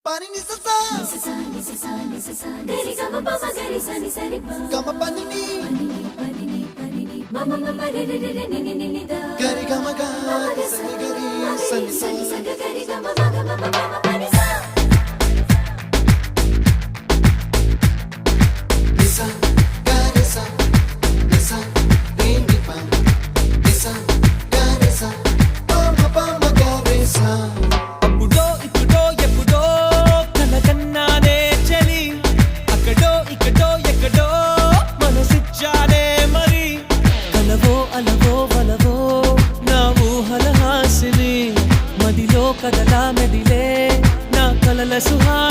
pani ni sa sa gari ga ma pa ma gari sa ni ga ma pani ni ma ma ma re re re ni ni ni da gari ga ma ga sa ni gari sa ni sa gari ga ma ga ma ma ma pani sa ni sa gari sa ni sa re ni pa ni sa gari sa pa ma gari sa కదలా మెదిలే నా కలల సుహా